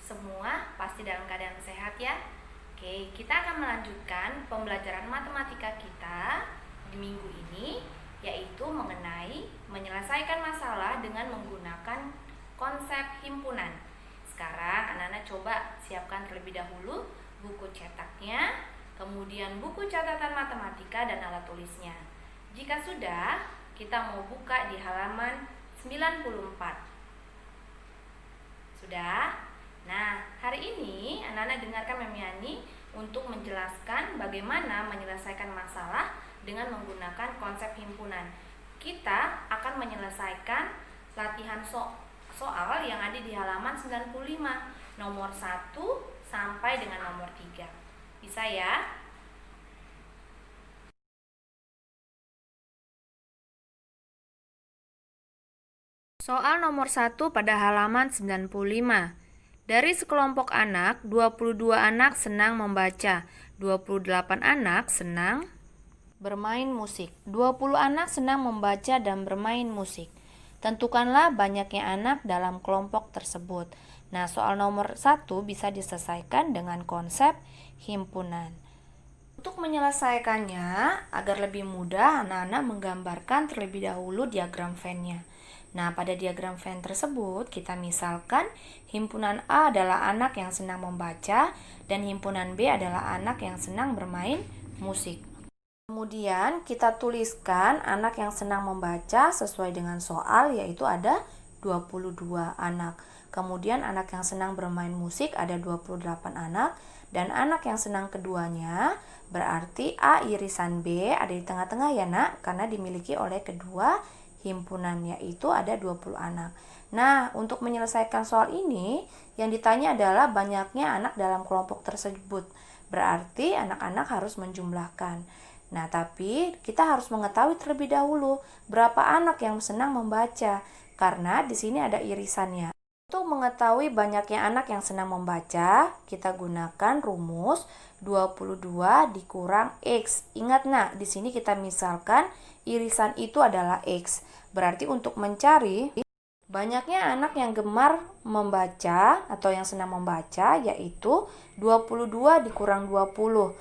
semua pasti dalam keadaan sehat ya. Oke, kita akan melanjutkan pembelajaran matematika kita di minggu ini, yaitu mengenai menyelesaikan masalah dengan menggunakan konsep himpunan. Sekarang anak-anak coba siapkan terlebih dahulu buku cetaknya, kemudian buku catatan matematika dan alat tulisnya. Jika sudah, kita mau buka di halaman 94. Sudah? Nah, hari ini anak-anak dengarkan Mem Yani untuk menjelaskan bagaimana menyelesaikan masalah dengan menggunakan konsep himpunan. Kita akan menyelesaikan latihan soal yang ada di halaman 95, nomor 1 sampai dengan nomor 3. Bisa ya? Soal nomor 1 pada halaman 95. Dari sekelompok anak, 22 anak senang membaca, 28 anak senang bermain musik. 20 anak senang membaca dan bermain musik. Tentukanlah banyaknya anak dalam kelompok tersebut. Nah, soal nomor 1 bisa diselesaikan dengan konsep himpunan. Untuk menyelesaikannya, agar lebih mudah, anak-anak menggambarkan terlebih dahulu diagram Venn-nya. Nah, pada diagram Venn tersebut, kita misalkan himpunan A adalah anak yang senang membaca dan himpunan B adalah anak yang senang bermain musik. Kemudian, kita tuliskan anak yang senang membaca sesuai dengan soal, yaitu ada 22 anak. Kemudian, anak yang senang bermain musik ada 28 anak. Dan anak yang senang keduanya berarti A irisan B ada di tengah-tengah ya nak, karena dimiliki oleh kedua himpunan, yaitu ada 20 anak. Nah, untuk menyelesaikan soal ini, yang ditanya adalah banyaknya anak dalam kelompok tersebut. Berarti anak-anak harus menjumlahkan. Nah, tapi kita harus mengetahui terlebih dahulu berapa anak yang senang membaca, karena di sini ada irisannya. Untuk mengetahui banyaknya anak yang senang membaca, kita gunakan rumus 22 dikurang X. Ingat nak, di sini kita misalkan irisan itu adalah X. Berarti untuk mencari banyaknya anak yang gemar membaca atau yang senang membaca, yaitu 22 dikurang 20.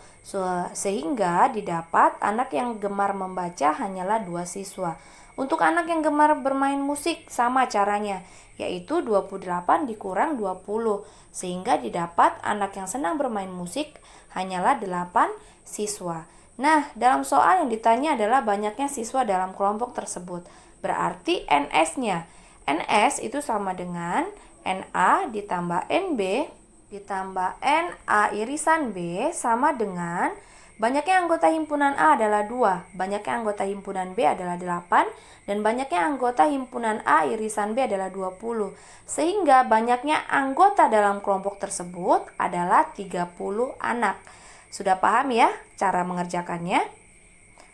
Sehingga didapat anak yang gemar membaca hanyalah 2 siswa. Untuk anak yang gemar bermain musik sama caranya, yaitu 28 dikurang 20. Sehingga didapat anak yang senang bermain musik hanyalah 8 siswa. Nah, dalam soal yang ditanya adalah banyaknya siswa dalam kelompok tersebut. Berarti NS-nya. NS itu sama dengan NA ditambah NB ditambah NA irisan B sama dengan banyaknya anggota himpunan A adalah 2, banyaknya anggota himpunan B adalah 8, dan banyaknya anggota himpunan A irisan B adalah 20. Sehingga banyaknya anggota dalam kelompok tersebut adalah 30 anak. Sudah paham ya cara mengerjakannya?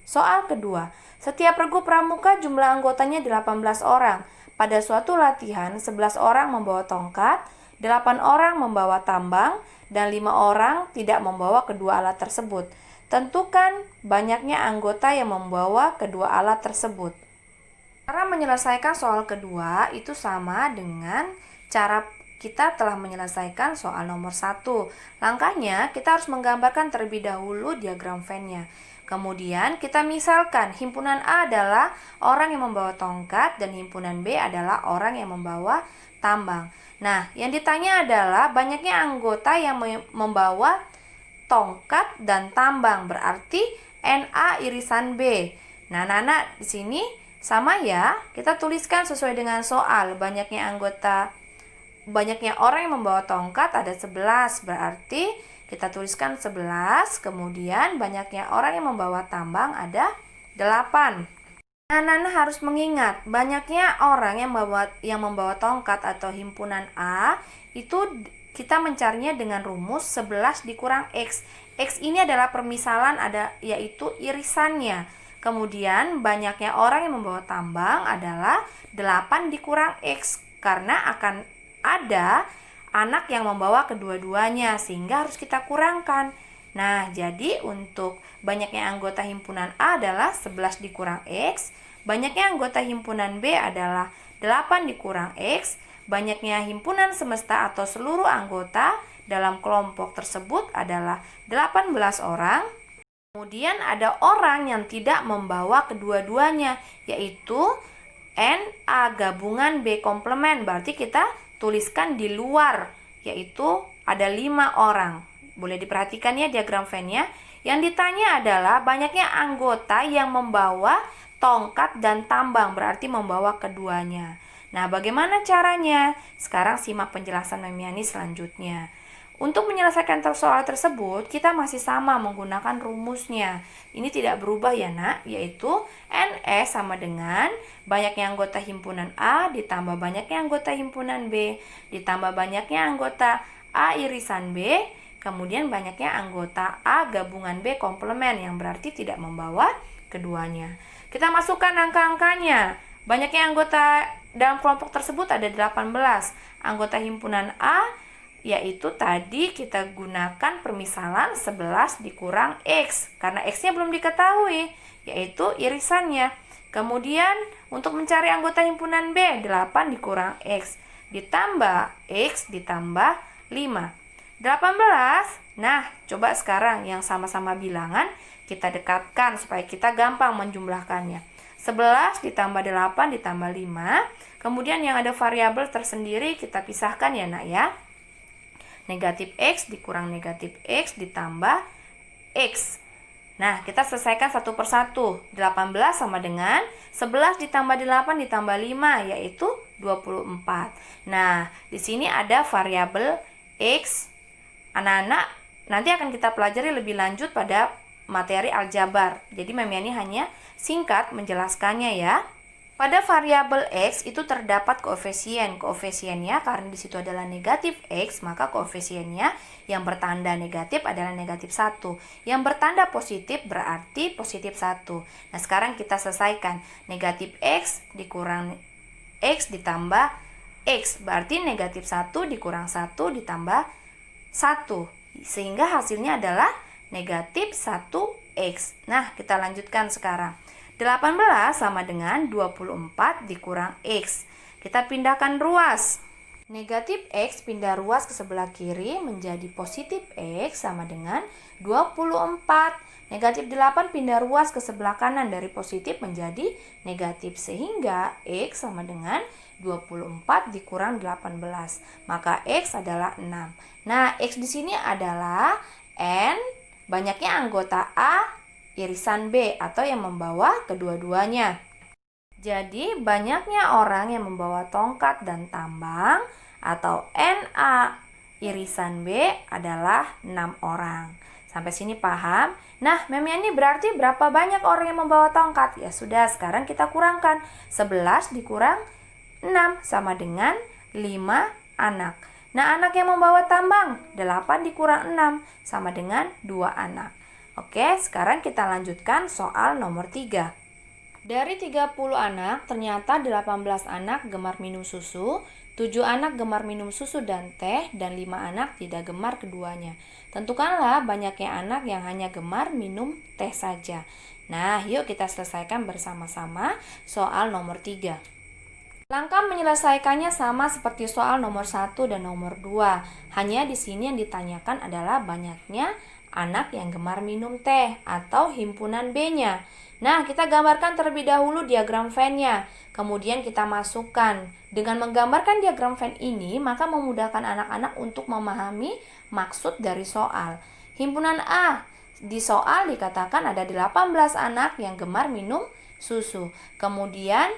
Soal kedua, setiap regu pramuka jumlah anggotanya 18 orang. Pada suatu latihan, 11 orang membawa tongkat, 8 orang membawa tambang, dan 5 orang tidak membawa kedua alat tersebut. Tentukan banyaknya anggota yang membawa kedua alat tersebut. Cara menyelesaikan soal kedua itu sama dengan cara kita telah menyelesaikan soal nomor 1. Langkahnya, kita harus menggambarkan terlebih dahulu diagram Venn-nya. Kemudian kita misalkan himpunan A adalah orang yang membawa tongkat dan himpunan B adalah orang yang membawa tambang. Nah, yang ditanya adalah banyaknya anggota yang membawa tongkat dan tambang, berarti NA irisan B. Nah, anak-anak di sini sama ya, kita tuliskan sesuai dengan soal. Banyaknya orang yang membawa tongkat ada 11, berarti kita tuliskan 11, kemudian banyaknya orang yang membawa tambang ada 8. Anak-anak harus mengingat, banyaknya orang yang membawa tongkat atau himpunan A, itu kita mencarinya dengan rumus 11 dikurang X. X ini adalah permisalan, yaitu irisannya. Kemudian banyaknya orang yang membawa tambang adalah 8 dikurang X, karena akan ada anak yang membawa kedua-duanya, sehingga harus kita kurangkan. Nah, jadi untuk banyaknya anggota himpunan A adalah 11 dikurang X, banyaknya anggota himpunan B adalah 8 dikurang X, banyaknya himpunan semesta atau seluruh anggota dalam kelompok tersebut adalah 18 orang. Kemudian ada orang yang tidak membawa kedua-duanya, yaitu NA gabungan B komplement. Berarti kita tuliskan di luar, yaitu ada 5 orang. Boleh diperhatikan ya diagram Venn-nya. Yang ditanya adalah banyaknya anggota yang membawa tongkat dan tambang, berarti membawa keduanya. Nah, bagaimana caranya? Sekarang simak penjelasan Memiani selanjutnya. Untuk menyelesaikan soal tersebut, kita masih sama menggunakan rumusnya. Ini tidak berubah ya nak, yaitu NS sama dengan banyaknya anggota himpunan A ditambah banyaknya anggota himpunan B ditambah banyaknya anggota A irisan B, kemudian banyaknya anggota A gabungan B komplement yang berarti tidak membawa keduanya. Kita masukkan angka-angkanya. Banyaknya anggota dalam kelompok tersebut ada 18. Anggota himpunan A yaitu tadi kita gunakan permisalan 11 dikurang X karena X-nya belum diketahui, yaitu irisannya. Kemudian untuk mencari anggota himpunan B, 8 dikurang X ditambah X ditambah 5. 18. Nah, coba sekarang yang sama-sama bilangan kita dekatkan supaya kita gampang menjumlahkannya. 11 ditambah 8 ditambah 5. Kemudian yang ada variabel tersendiri kita pisahkan ya nak ya. Negatif X dikurang negatif X ditambah X. Nah, kita selesaikan satu persatu. 18 sama dengan 11 ditambah 8 ditambah 5 yaitu 24. Nah, di sini ada variabel X. Anak-anak nanti akan kita pelajari lebih lanjut pada materi aljabar. Jadi Memiani hanya singkat menjelaskannya ya. Pada variabel X itu terdapat koefisien. Koefisiennya karena di situ adalah negatif X, maka koefisiennya yang bertanda negatif adalah negatif 1. Yang bertanda positif berarti positif 1. Nah, sekarang kita selesaikan. Negatif X dikurang X ditambah X. Berarti negatif 1 dikurang 1 ditambah 1. Sehingga hasilnya adalah negatif 1X. Nah, kita lanjutkan sekarang. 18 sama dengan 24 dikurang X. Kita pindahkan ruas. Negatif X pindah ruas ke sebelah kiri menjadi positif X sama dengan 24. Negatif 8 pindah ruas ke sebelah kanan dari positif menjadi negatif. Sehingga X sama dengan 24 dikurang 18. Maka X adalah 6. Nah, X di sini adalah N banyaknya anggota A irisan B atau yang membawa kedua-duanya. Jadi banyaknya orang yang membawa tongkat dan tambang atau NA irisan B adalah 6 orang. Sampai sini paham? Nah, Memiani berarti berapa banyak orang yang membawa tongkat? Ya sudah, sekarang kita kurangkan. 11 dikurang 6 sama dengan 5 anak. Nah, anak yang membawa tambang 8 dikurang 6 sama dengan 2 anak. Oke, sekarang kita lanjutkan soal nomor 3. Dari 30 anak, ternyata 18 anak gemar minum susu, 7 anak gemar minum susu dan teh, dan 5 anak tidak gemar keduanya. Tentukanlah banyaknya anak yang hanya gemar minum teh saja. Nah, yuk kita selesaikan bersama-sama soal nomor 3. Langkah menyelesaikannya sama seperti soal nomor 1 dan nomor 2. Hanya di sini yang ditanyakan adalah banyaknya anak yang gemar minum teh atau himpunan B-nya. Nah, kita gambarkan terlebih dahulu diagram Venn-nya. Kemudian kita masukkan. Dengan menggambarkan diagram Venn ini, maka memudahkan anak-anak untuk memahami maksud dari soal. Himpunan A, di soal dikatakan ada 18 anak yang gemar minum susu. Kemudian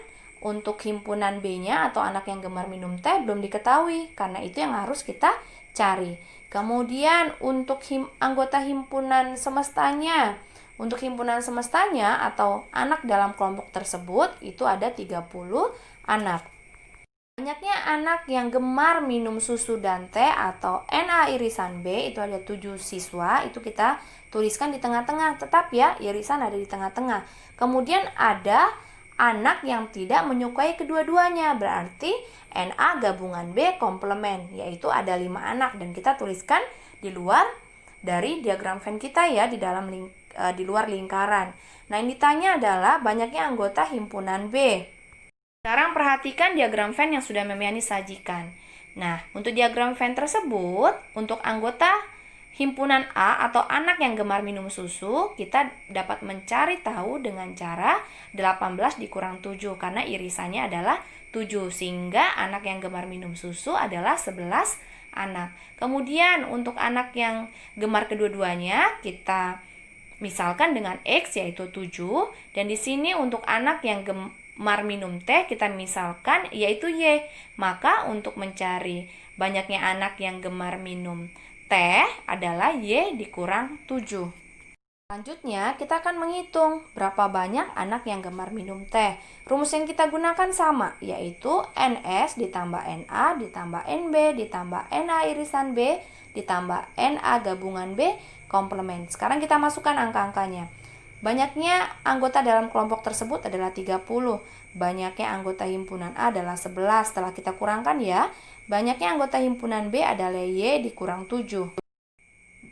untuk himpunan B-nya atau anak yang gemar minum teh belum diketahui. Karena itu yang harus kita cari. Kemudian untuk anggota himpunan semestanya. Untuk himpunan semestanya atau anak dalam kelompok tersebut itu ada 30 anak. Banyaknya anak yang gemar minum susu dan teh atau NA irisan B itu ada 7 siswa. Itu kita tuliskan di tengah-tengah. Tetap ya, irisan ada di tengah-tengah. Kemudian ada anak yang tidak menyukai kedua-duanya, berarti NA gabungan B komplement, yaitu ada 5 anak dan kita tuliskan di luar dari diagram Venn kita ya, di luar lingkaran. Nah, yang ditanya adalah banyaknya anggota himpunan B. Sekarang perhatikan diagram Venn yang sudah Memiani sajikan. Nah, untuk diagram Venn tersebut, untuk anggota himpunan A atau anak yang gemar minum susu, kita dapat mencari tahu dengan cara 18 dikurang 7 karena irisannya adalah 7, sehingga anak yang gemar minum susu adalah 11 anak. Kemudian untuk anak yang gemar kedua-duanya, kita misalkan dengan X yaitu 7, dan di sini untuk anak yang gemar minum teh kita misalkan yaitu Y. Maka untuk mencari banyaknya anak yang gemar minum teh adalah Y dikurang 7. Selanjutnya kita akan menghitung berapa banyak anak yang gemar minum teh. Rumus yang kita gunakan sama, yaitu NS ditambah NA ditambah NB ditambah NA irisan B ditambah NA gabungan B komplement. Sekarang kita masukkan angka-angkanya. Banyaknya anggota dalam kelompok tersebut adalah 30. Banyaknya anggota himpunan A adalah 11. Setelah kita kurangkan ya, banyaknya anggota himpunan B adalah Y dikurang 7.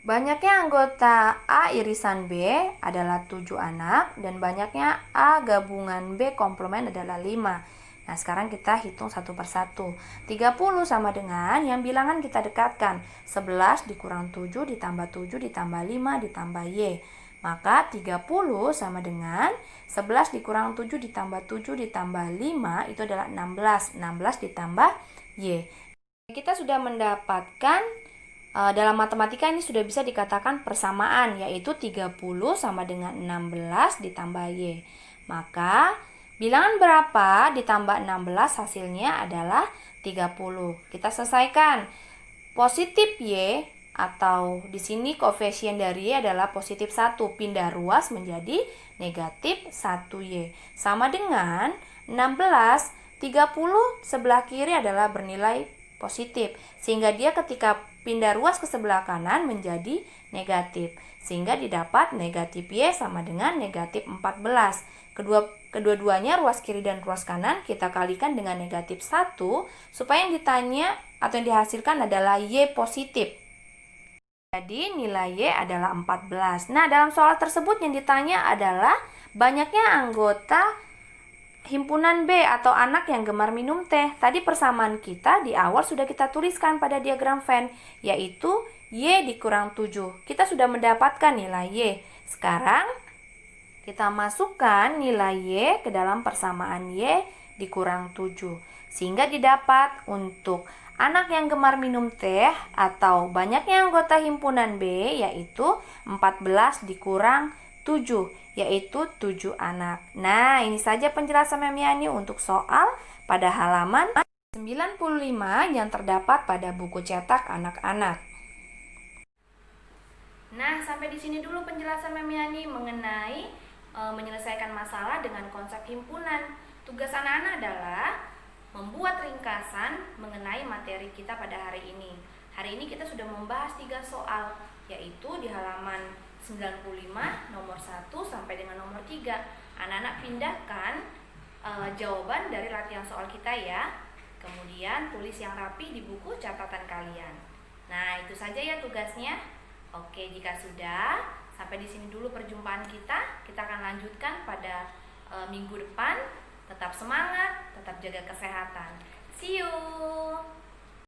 Banyaknya anggota A irisan B adalah 7 anak dan banyaknya A gabungan B komplement adalah 5. Nah, sekarang kita hitung satu persatu. 30 sama dengan yang bilangan kita dekatkan. 11 dikurang 7 ditambah 7 ditambah 5 ditambah Y. Maka 30 sama dengan 11 dikurang 7 ditambah 7 ditambah 5 itu adalah 16. 16 ditambah Y. Kita sudah mendapatkan dalam matematika ini sudah bisa dikatakan persamaan, yaitu 30 sama dengan 16 ditambah Y. Maka bilangan berapa ditambah 16 hasilnya adalah 30. Kita selesaikan. Positif Y atau di sini koefisien dari Y adalah positif 1, pindah ruas menjadi negatif 1Y. Sama dengan 16, 30 sebelah kiri adalah bernilai positif, sehingga dia ketika pindah ruas ke sebelah kanan menjadi negatif, sehingga didapat negatif Y sama dengan negatif 14. Kedua-duanya ruas kiri dan ruas kanan kita kalikan dengan negatif 1 supaya yang ditanya atau yang dihasilkan adalah Y positif. Jadi nilai Y adalah 14. Nah, dalam soal tersebut yang ditanya adalah banyaknya anggota himpunan B atau anak yang gemar minum teh. Tadi persamaan kita di awal sudah kita tuliskan pada diagram Venn, yaitu Y dikurang 7. Kita sudah mendapatkan nilai Y. Sekarang kita masukkan nilai Y ke dalam persamaan Y dikurang 7. Sehingga didapat untuk anak yang gemar minum teh atau banyaknya anggota himpunan B yaitu 14 dikurang 7, yaitu 7 anak. Nah, ini saja penjelasan Memiani untuk soal pada halaman 95 yang terdapat pada buku cetak anak-anak. Nah, sampai di sini dulu penjelasan Memiani mengenai menyelesaikan masalah dengan konsep himpunan. Tugas anak-anak adalah membuat ringkasan mengenai materi kita pada hari ini. Hari ini kita sudah membahas 3 soal, yaitu di halaman 95 nomor 1 sampai dengan nomor 3. Anak-anak pindahkan jawaban dari latihan soal kita ya. Kemudian tulis yang rapi di buku catatan kalian. Nah, itu saja ya tugasnya. Oke, jika sudah, sampai di sini dulu perjumpaan kita. Kita akan lanjutkan pada minggu depan. Tetap semangat, tetap jaga kesehatan. See you.